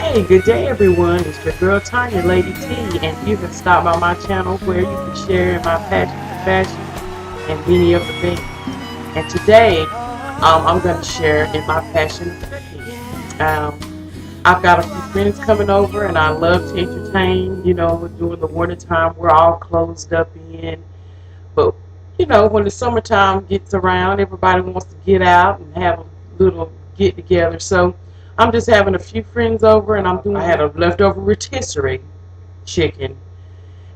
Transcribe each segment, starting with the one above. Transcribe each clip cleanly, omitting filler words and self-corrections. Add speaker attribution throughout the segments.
Speaker 1: Hey, good day everyone. It's your girl Tanya, Lady T, and you have stopped by my channel where you can share in my passion for fashion and many other things. And today, I'm going to share in my passion of cooking. I've got a few friends coming over, and I love to entertain. During the winter time, we're all closed up in, but when the summertime gets around, everybody wants to get out and have a little get together. So I'm just having a few friends over, and I had a leftover rotisserie chicken,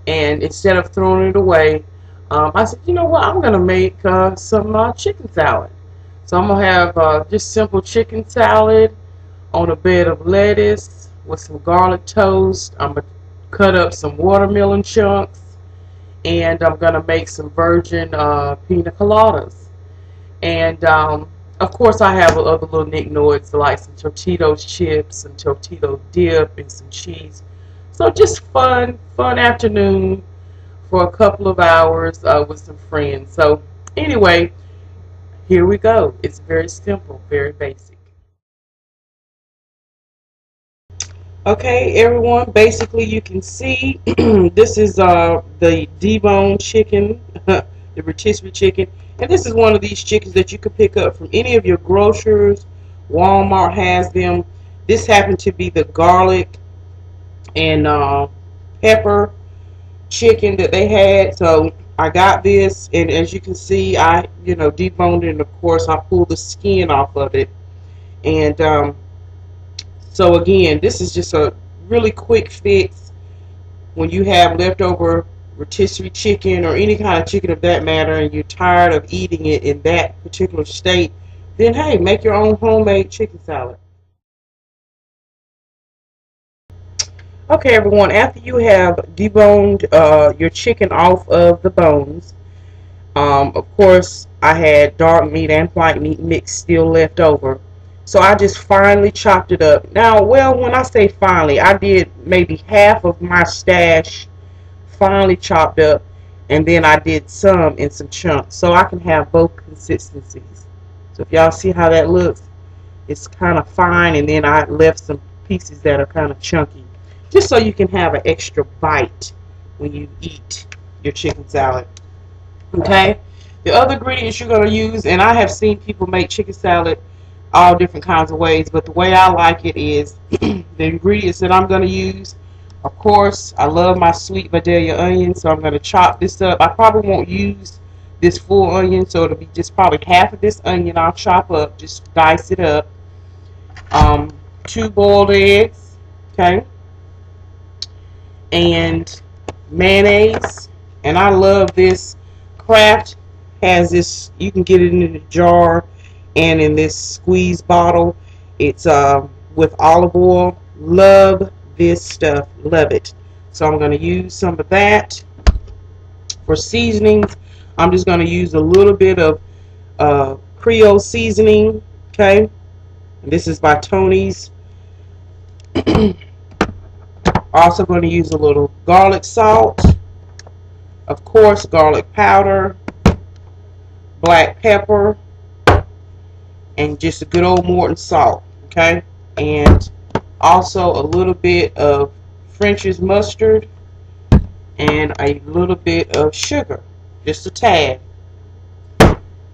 Speaker 1: and instead of throwing it away, I said, you know what, I'm gonna make some chicken salad. So I'm gonna have just simple chicken salad on a bed of lettuce with some garlic toast. I'm gonna cut up some watermelon chunks, and I'm gonna make some virgin pina coladas. And of course, I have other little knickknacks like some Tostitos chips, some Totito dip, and some cheese. So just fun afternoon for a couple of hours with some friends. So anyway, here we go. It's very simple, very basic. Okay, everyone. Basically, you can see this is the deboned chicken, the rotisserie chicken, and this is one of these chickens that you can pick up from any of your grocers. Walmart has them. This happened to be the garlic and pepper chicken that they had, so I got this, and as you can see, I deboned it, and of course I pulled the skin off of it, and so again, this is just a really quick fix when you have leftover rotisserie chicken or any kind of chicken of that matter, and you're tired of eating it in that particular state. Then hey, make your own homemade chicken salad. Okay, everyone. After you have deboned your chicken off of the bones, of course, I had dark meat and white meat mixed still left over. So I just finely chopped it up. Now, well, when I say finely, I did maybe half of my stash finely chopped up, and then I did some in some chunks, so I can have both consistencies. So if y'all see how that looks, it's kind of fine, and then I left some pieces that are kind of chunky, just so you can have an extra bite when you eat your chicken salad. Okay, the other ingredients you're going to use, and I have seen people make chicken salad all different kinds of ways, but the way I like it is the ingredients that I'm going to use. Of course, I love my sweet Vidalia onion, so I'm going to chop this up. I probably won't use this full onion, so it'll be just probably half of this onion I'll chop up, just dice it up. 2 boiled eggs, okay, and mayonnaise. And I love this. Kraft has this, you can get it in a jar and in this squeeze bottle. It's with olive oil. Love this stuff, love it. So I'm going to use some of that. For seasonings, I'm just going to use a little bit of Creole seasoning, okay, and this is by Tony's. Also going to use a little garlic salt, of course garlic powder, black pepper, and just a good old Morton salt, okay, and also a little bit of French's mustard and a little bit of sugar, just a tad.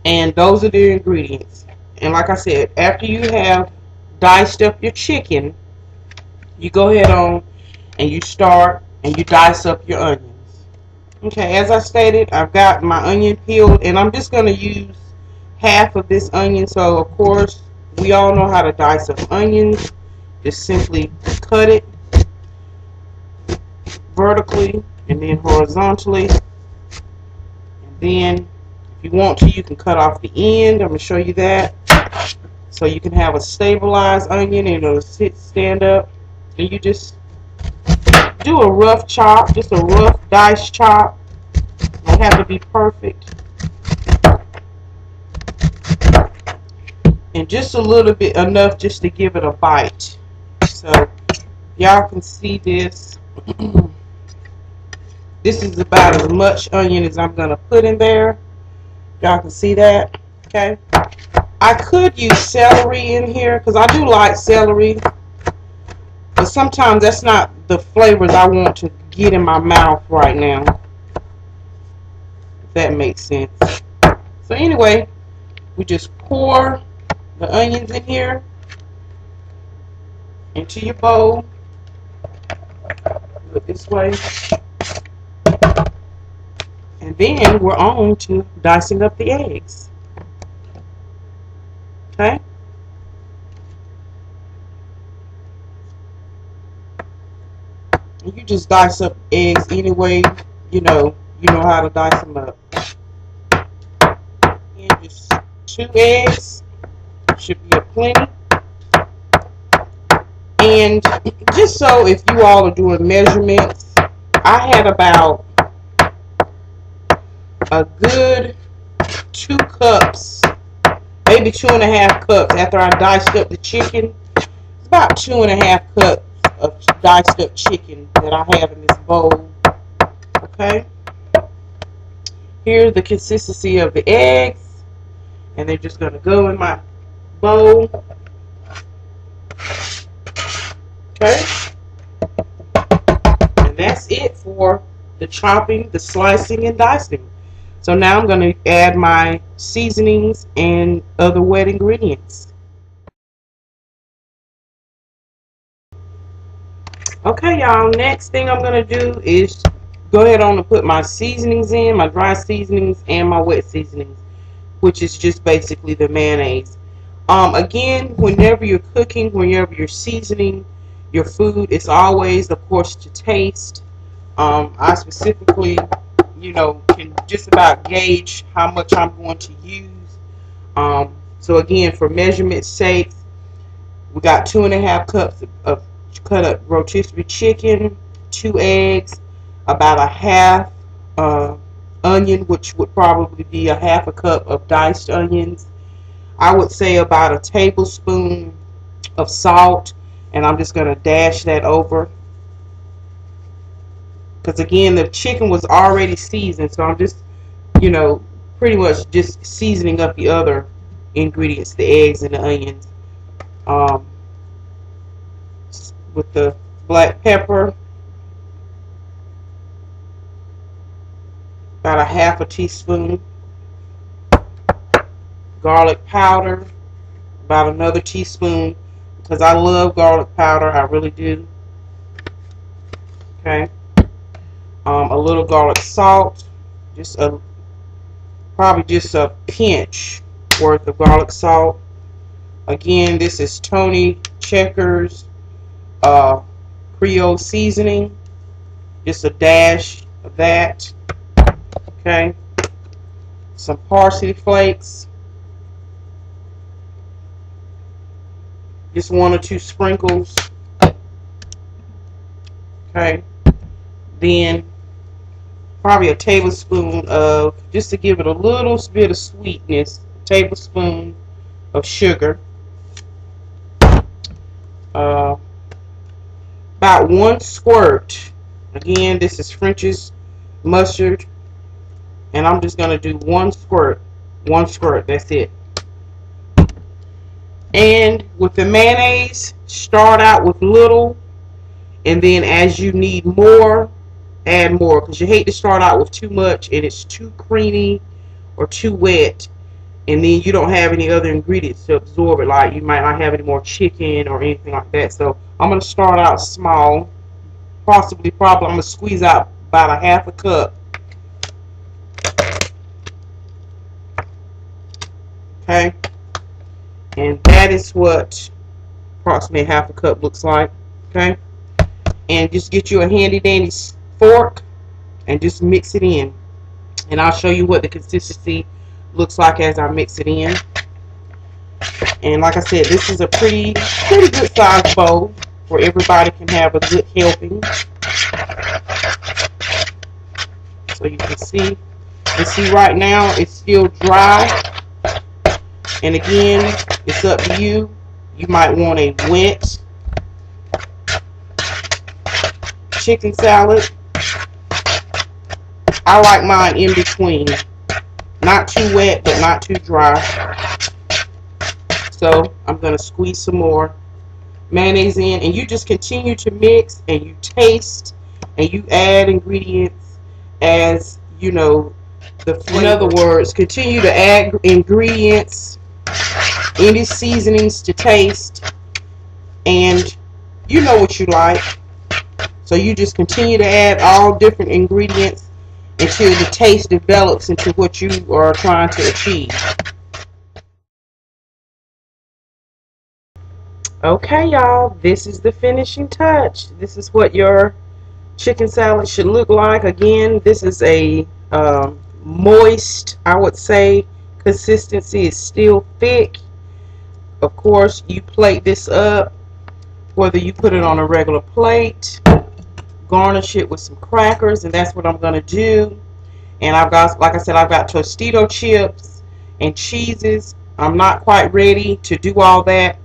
Speaker 1: And those are the ingredients. And like I said, after you have diced up your chicken, you go ahead on and you start and you dice up your onions. Okay, as I stated, I've got my onion peeled, and I'm just going to use half of this onion. So of course, we all know how to dice up onions. Just simply cut it vertically and then horizontally, and then if you want to, you can cut off the end. I'm going to show you that, so you can have a stabilized onion and it'll stand up. And you just do a rough chop, just a rough dice chop. Don't have to be perfect. And just a little bit, enough just to give it a bite. So y'all can see this. This is about as much onion as I'm going to put in there. Y'all can see that, okay? I could use celery in here because I do like celery, but But sometimes that's not the flavors I want to get in my mouth right now. If that makes sense. So anyway, we just pour the onions in here into your bowl. Do it this way. And then we're on to dicing up the eggs. Okay? And you just dice up eggs any way you know how to dice them up. And just 2 eggs should be a plenty. And just so if you all are doing measurements, I had about a good 2 cups, maybe 2.5 cups after I diced up the chicken. It's about 2.5 cups of diced up chicken that I have in this bowl. Okay. Here's the consistency of the eggs, and they're just going to go in my bowl. Okay. And that's it for the chopping, the slicing, and dicing. So now I'm going to add my seasonings and other wet ingredients. Okay, y'all, next thing I'm going to do is go ahead on and put my seasonings in, my dry seasonings and my wet seasonings, which is just basically the mayonnaise. Again, whenever you're cooking, whenever you're seasoning your food, it's always, of course, to taste. I specifically, can just about gauge how much I'm going to use. So again, for measurement's sake, we got 2.5 cups of cut up rotisserie chicken, 2 eggs, about a half onion, which would probably be a half a cup of diced onions. I would say about a tablespoon of salt, and I'm just going to dash that over. Because again, the chicken was already seasoned, so I'm just, pretty much just seasoning up the other ingredients, the eggs and the onions. With the black pepper, about a half a teaspoon. Garlic powder, about another teaspoon, because I love garlic powder, I really do. Okay. A little garlic salt, probably just a pinch worth of garlic salt. Again, this is Tony Checkers Creole seasoning, just a dash of that. Okay. Some parsley flakes, just 1 or 2 sprinkles. Okay. Then probably a tablespoon of, just to give it a little bit of sweetness, a tablespoon of sugar. About 1 squirt. Again, this is French's mustard, and I'm just going to do 1 squirt. 1 squirt, that's it. And with the mayonnaise, start out with little, and then as you need more, add more, because you hate to start out with too much and it's too creamy or too wet, and then you don't have any other ingredients to absorb it, like you might not have any more chicken or anything like that. So I'm going to start out small, probably I'm going to squeeze out about a half a cup. Okay, and that is what approximately half a cup looks like. Okay, and just get you a handy dandy fork and just mix it in, and I'll show you what the consistency looks like as I mix it in. And like I said, this is a pretty good size bowl where everybody can have a good helping. So you can see, right now it's still dry, and again, it's up to you. You might want a wet chicken salad. I like mine in between, not too wet but not too dry. So I'm going to squeeze some more mayonnaise in, and you just continue to mix and you taste and you add ingredients as you know the flavor. In other words, continue to add ingredients, any seasonings to taste, and you know what you like. So you just continue to add all different ingredients until the taste develops into what you are trying to achieve. Okay, y'all, this is the finishing touch. This is what your chicken salad should look like. Again, this is a moist, I would say, consistency. Is still thick. Of course, you plate this up, whether you put it on a regular plate, garnish it with some crackers, and that's what I'm going to do. And I've got, like I said, I've got Tostito chips and cheeses. I'm not quite ready to do all that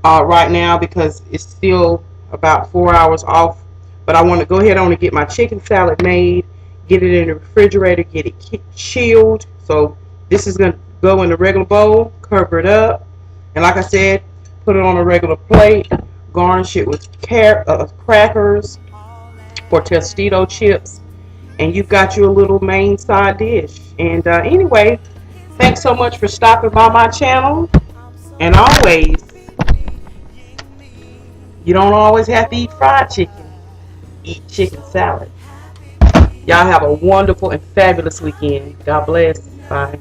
Speaker 1: right now because it's still about 4 hours off. But I want to go ahead on and get my chicken salad made, get it in the refrigerator, get it chilled. So this is going to go in a regular bowl, cover it up, and like I said, put it on a regular plate, garnish it with crackers or Tostito chips, and you've got your little main side dish. And anyway, thanks so much for stopping by my channel. And always, you don't always have to eat fried chicken. Eat chicken salad. Y'all have a wonderful and fabulous weekend. God bless. Bye.